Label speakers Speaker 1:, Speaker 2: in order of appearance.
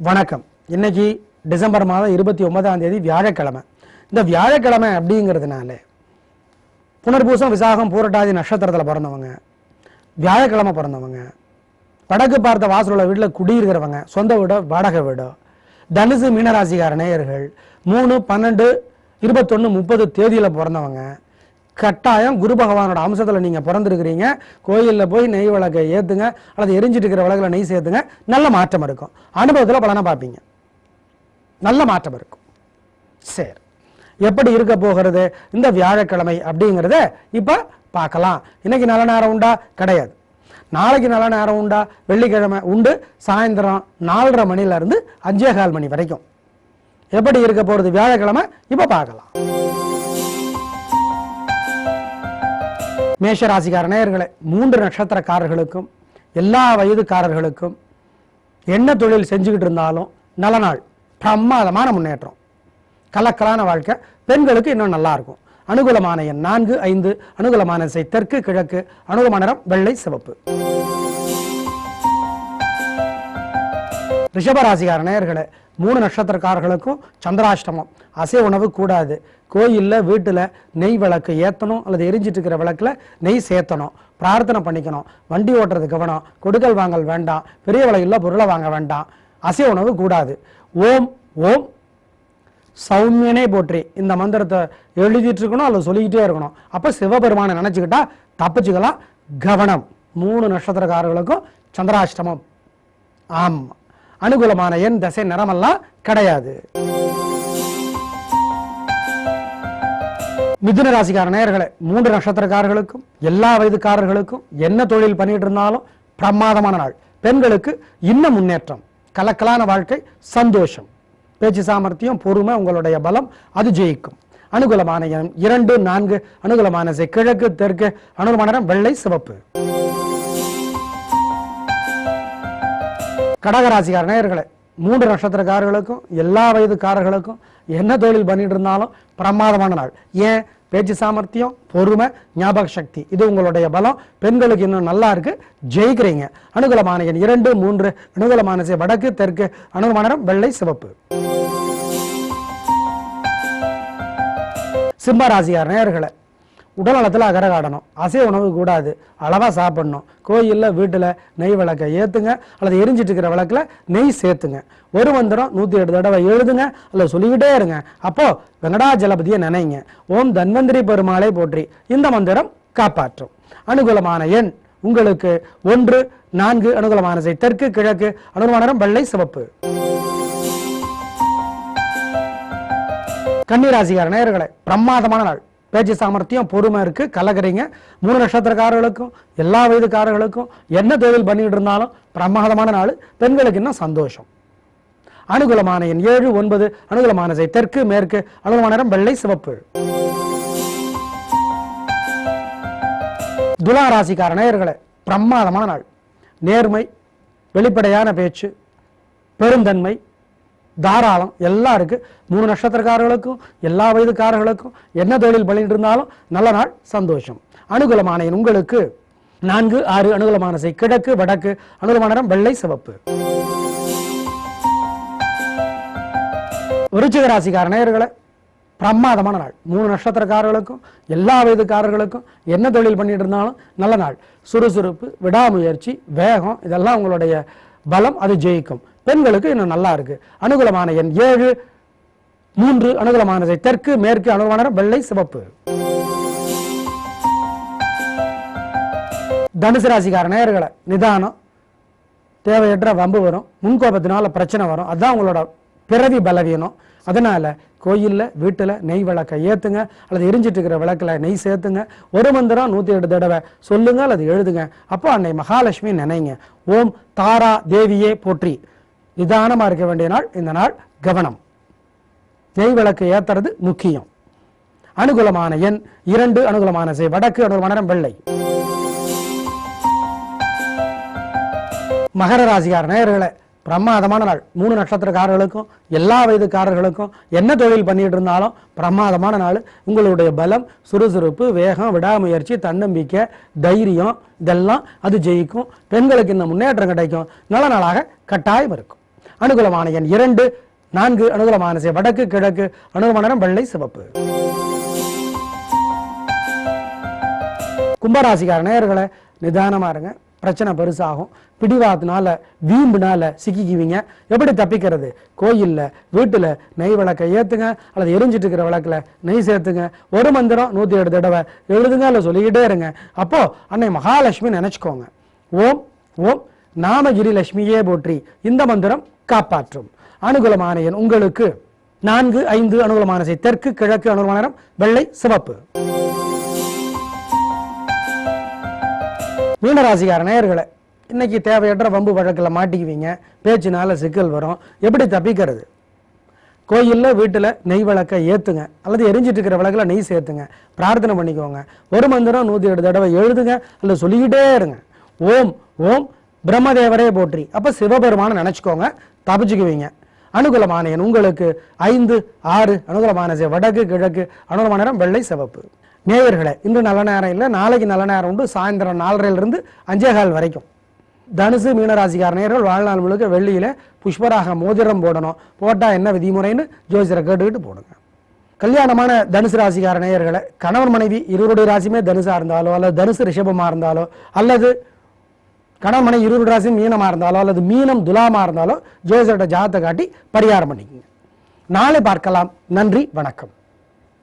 Speaker 1: வணக்கம். இன்னைக்கு டிசம்பர் மாதம் 29ஆம் தேதி வியாழக்கிழமை. இந்த வியாழக்கிழமை அப்படிங்கிறதுனால புனர்பூசம் விசாகம் பூரட்டாதி நட்சத்திரத்தில் பிறந்தவங்க, வியாழக்கிழமை பிறந்தவங்க, வடக்கு பார்த்த வாசலுள்ள வீட்டில் குடியிருக்கிறவங்க, சொந்த வீடோ வாடகை வீடோ, தனுசு மீனராசிக்கார நேயர்கள் 3, 12, 21, 30 தேதியில் பிறந்தவங்க கட்டாயம் குரு பகவானோட அம்சத்தில் நீங்கள் பிறந்திருக்கிறீங்க. கோயிலில் போய் நெய் விளக்கை ஏற்றுங்க, அல்லது எரிஞ்சிட்டு இருக்கிற விளக்கில் நெய் சேர்த்துங்க. நல்ல மாற்றம் இருக்கும். அனுபவத்தில் பலனை பார்ப்பீங்க. நல்ல மாற்றம் இருக்கும். சரி, எப்படி இருக்க போகிறது இந்த வியாழக்கிழமை அப்படிங்கிறத இப்போ பார்க்கலாம். இன்னைக்கு நல்ல நேரம் உண்டா? கிடையாது. நாளைக்கு நல்ல நேரம் உண்டா? வெள்ளிக்கிழமை உண்டு. சாயந்தரம் 4:30 மணிலேருந்து 5:15 மணி வரைக்கும். எப்படி இருக்க போகிறது வியாழக்கிழமை இப்போ பார்க்கலாம். மேஷராசிக்கார நேயர்களே, 3 நட்சத்திரக்காரர்களுக்கும் எல்லா வயதுக்காரர்களுக்கும் என்ன தொழில் செஞ்சுக்கிட்டு இருந்தாலும் நல்ல நாள், பிரமாதமான முன்னேற்றம், கலக்கலான வாழ்க்கை. பெண்களுக்கு இன்னும் நல்லா இருக்கும். அனுகூலமான எண் 4, 5. அனுகூலமான திசை தெற்கு கிழக்கு. அனுகூலமான நிறம் வெள்ளை சிவப்பு. ரிஷபராசிக்கார நேயர்களே, 3 நட்சத்திரக்காரர்களுக்கும் சந்திராஷ்டமம். அசை உணவு கூடாது. கோயிலில் வீட்டில் நெய் விளக்கு ஏற்றணும், அல்லது எரிஞ்சிட்டு இருக்கிற விளக்கில் நெய் சேர்த்தணும். பிரார்த்தனை பண்ணிக்கணும். வண்டி ஓட்டுறது கவனம். கொடுக்கல் வாங்கல் வேண்டாம். பெரிய விலையில் பொருளை வாங்க வேண்டாம். அசை உணவு கூடாது. ஓம் ஓம் சௌமியனே போற்றி இந்த மந்திரத்தை எழுதிட்டு இருக்கணும், அல்லது சொல்லிக்கிட்டே இருக்கணும். அப்போ சிவபெருமானை நினச்சிக்கிட்டா தப்பிச்சுக்கலாம். கவனம். 3 நட்சத்திரக்காரர்களுக்கும் சந்திராஷ்டமம். ஆமாம். அனுகூலமான எண் தசை நிறமெல்லாம் கிடையாது. மிதுன ராசிக்கார நேயர்களே, 3 நட்சத்திரக்காரர்களுக்கும் எல்லா வயதுக்காரர்களுக்கும் என்ன தொழில் பண்ணிட்டு இருந்தாலும் பிரமாதமான நாள். பெண்களுக்கு இன்னும் முன்னேற்றம், கலக்கலான வாழ்க்கை, சந்தோஷம், பேச்சு சாமர்த்தியம், பொறுமை, உங்களுடைய பலம் அது ஜெயிக்கும். அனுகூலமான எண் 2, 4. அனுகூலமான திசை கிழக்கு தெற்கு. அனுகூலமான நிறம் வெள்ளை சிவப்பு. கடகராசிக்கார நேயர்களே, 3 நட்சத்திரக்காரர்களுக்கும் எல்லா வயதுக்காரர்களுக்கும் என்ன தொழில் பண்ணிட்டு இருந்தாலும் பிரமாதமான நாள். ஏன்? பேச்சு சாமர்த்தியம், பொறுமை, ஞாபக சக்தி இது உங்களுடைய பலம். பெண்களுக்கு இன்னும் நல்லா இருக்கு, ஜெயிக்கிறீங்க. அனுகூலமான எண் 2, 3. அனுகூலமான திசை வடக்கு தெற்கு. அனுகூலமான நிறம் வெள்ளை சிவப்பு. சிம்ம ராசியார் நேயர்களே, உடல்நலத்தில் அகரகாடணும். அசை உணவு கூடாது. அளவாக சாப்பிடணும். கோயிலில் வீட்டில் நெய் விளக்கை ஏற்றுங்க, அல்லது எரிஞ்சிட்டு இருக்கிற விளக்கில் நெய் சேர்த்துங்க. ஒரு மந்திரம் 108 தடவை எழுதுங்க, அல்லது சொல்லிக்கிட்டே இருங்க. அப்போ வெங்கடாஜலபதியை நினைங்க. ஓம் தன்வந்திரி பெருமாளை போற்றி இந்த மந்திரம் காப்பாற்றும். அனுகூலமான எண் உங்களுக்கு 1, 4. அனுகூலமான திசை தெற்கு கிழக்கு. அனுகூலமான நிறம் வெள்ளை சிவப்பு. கன்னிராசிக்கார நேயர்களே, பிரமாதமான நாள். பேச்சு சாமர்த்தியம், பொறுமை இருக்கு, கலக்கிறீங்க. 3 நட்சத்திரக்காரர்களுக்கும் எல்லா வயதுக்காரர்களுக்கும் என்ன தொழில் பண்ணிட்டு இருந்தாலும் பிரமாதமான நாள். பெண்களுக்கு இன்னும் சந்தோஷம். அனுகூலமான எண் 7, 9. அனுகூலமான திசை தெற்கு மேற்கு. அனுகூலமான நிறம் வெள்ளை சிவப்பு. துலா ராசிக்கார நேயர்களே, பிரமாதமான நாள். நேர்மை, வெளிப்படையான பேச்சு, பெருந்தன்மை, தாராளம் எல்லாம் இருக்கு. 3 நட்சத்திரக்காரர்களுக்கும் எல்லா வயதுக்காரர்களுக்கும் என்ன தொழில் பண்ணிட்டு இருந்தாலும் நல்ல நாள், சந்தோஷம். அனுகூலமான எண் உங்களுக்கு 4, 6. அனுகூலமான திசை கிழக்கு வடக்கு. அனுகூலமான நிறம் வெள்ளை சிவப்பு. விருச்சிக ராசிக்கார நேயர்களே, பிரமாதமான நாள். 3 நட்சத்திரக்காரர்களுக்கும் எல்லா வயதுக்காரர்களுக்கும் என்ன தொழில் பண்ணிட்டு இருந்தாலும் நல்ல நாள். சுறுசுறுப்பு, விடாமுயற்சி, வேகம் இதெல்லாம் உங்களுடைய பலம் அது ஜெயிக்கும். பெண்களுக்கு இன்னும் நல்லா இருக்கு. அனுகூலமான எண் 7, 3. அனுகூலமான திசை தெற்கு மேற்கு. அனுகூலமான நிறம் வெள்ளை சிவப்பு. தனுசு ராசிக்கார நேயர்களை, நிதானம், தேவையற்ற வம்பு வரும், முன்கோபத்தினால பிரச்சனை வரும். அதுதான் உங்களோட பிறவி பலவீனம். அதனால கோயிலில் வீட்டில் நெய் விளக்கை ஏற்றுங்க, அல்லது எரிஞ்சிட்டு இருக்கிற விளக்கில் நெய் சேர்த்துங்க. ஒரு மந்திரம் 108 தடவை சொல்லுங்க, அல்லது எழுதுங்க. அப்போ அன்னை மகாலட்சுமி நினைங்க. ஓம் தாரா தேவியே போற்றி. நிதானமாக இருக்க வேண்டிய நாள் இந்த நாள். கவனம். நெய் விளக்கு ஏற்றுறது முக்கியம். அனுகூலமான எண் 2. அனுகூலமான திசை வடக்கு. அனுகூலமான நிறம் வெள்ளை. மகர ராசிக்கார நேயர்களே, பிரமாதமான நாள். 3 நட்சத்திரக்காரர்களுக்கும் எல்லா வயதுக்காரர்களுக்கும் என்ன தொழில் பண்ணிட்டு இருந்தாலும் பிரமாதமான நாள். உங்களுடைய பலம், சுறுசுறுப்பு, வேகம், விடாமுயற்சி, தன்னம்பிக்கை, தைரியம் இதெல்லாம் அது ஜெயிக்கும். பெண்களுக்கு இந்த முன்னேற்றம் கிடைக்கும். நல்ல நாளாக கட்டாயம் இருக்கும். அனுகூலமான எண் 2, 4, அனுகூலமான திசை வடக்கு கிழக்கு, அனுகூலமான நிறம் வெள்ளை சிவப்பு. கும்பராசிக்கார நேயர்களே, நிதானமா இருங்க. பிரச்சனை பெருசாகும். பிடிவாதத்தினால வீம்புனால சிக்கிக்குவீங்க. எப்படி தப்பிக்கிறது? கோயில்ல வீட்டுல நெய் விளக்கை ஏத்துங்க, அல்லது எரிஞ்சிட்டு இருக்கிற விளக்குல நெய் சேர்த்துங்க. ஒரு மந்திரம் 107 தடவை எழுதுங்க, அல்ல சொல்லிக்கிட்டே இருங்க. அப்போ அன்னை மகாலட்சுமி நினைச்சுக்கோங்க. ஓம் ஓம் நாமகிரி லட்சுமியே போற்றி. இந்த மந்திரம் காப்பாற்றும். அனுகூலமான எண் உங்களுக்கு 4, 5, அனுகூலமான திசை தெற்கு கிழக்கு, அனுகூலமான நிறம் வெள்ளை சிவப்பு. மீனராசிக்கார நேயர்களே, இன்னைக்கு தேவையற்ற வம்பு வழக்கில் மாட்டிக்குவீங்க. பேச்சினால சிக்கல் வரும். எப்படி தப்பிக்கிறது? கோயிலில் வீட்டில் நெய் விளக்கை ஏற்றுங்க, அல்லது எரிஞ்சிட்டு இருக்கிற விளக்கில் நெய் சேர்த்துங்க. பிரார்த்தனை பண்ணிக்கோங்க. ஒரு மந்திரம் 107 தடவை எழுதுங்க, அல்லது சொல்லிக்கிட்டே இருங்க. ஓம் ஓம் பிரம்மதேவரே போற்றி. அப்போ சிவபெருமான நினச்சிக்கோங்க, தப்பிச்சுக்குவீங்க. அனுகூலமான எண் உங்களுக்கு 5, 6, அனுகூலமான திசை வடக்கு கிழக்கு, அனுகூலமான நிறம் வெள்ளை சிவப்பு. நேயர்களே, இன்று நல்ல நேரம் இல்லை, நாளைக்கு நல்ல நேரம் உண்டு. சாயந்தரம் 4:30 5:15 வரைக்கும். தனுசு மீனராசிக்கார நேயர்கள் வாழ்நாள் முழுக்க வெள்ளியில புஷ்பராக மோதிரம் போடணும். போட்டா என்ன விதிமுறைன்னு ஜோதிடரை கேட்டுக்கிட்டு போடுங்க. கல்யாணமான தனுசு ராசிக்கார நேயர்களை, கணவன் மனைவி இருவருடைய ராசியுமே தனுசா இருந்தாலோ, அல்லது தனுசு ரிஷபமா இருந்தாலோ, அல்லது கணவன் மனைவி இருவருடைய ராசியும் மீனமா இருந்தாலோ, அல்லது மீனம் துலாமா இருந்தாலோ, ஜோதிடரை ஜாதகத்தை காட்டி பரிகாரம் பண்ணிக்கங்க. நாளை பார்க்கலாம். நன்றி, வணக்கம்.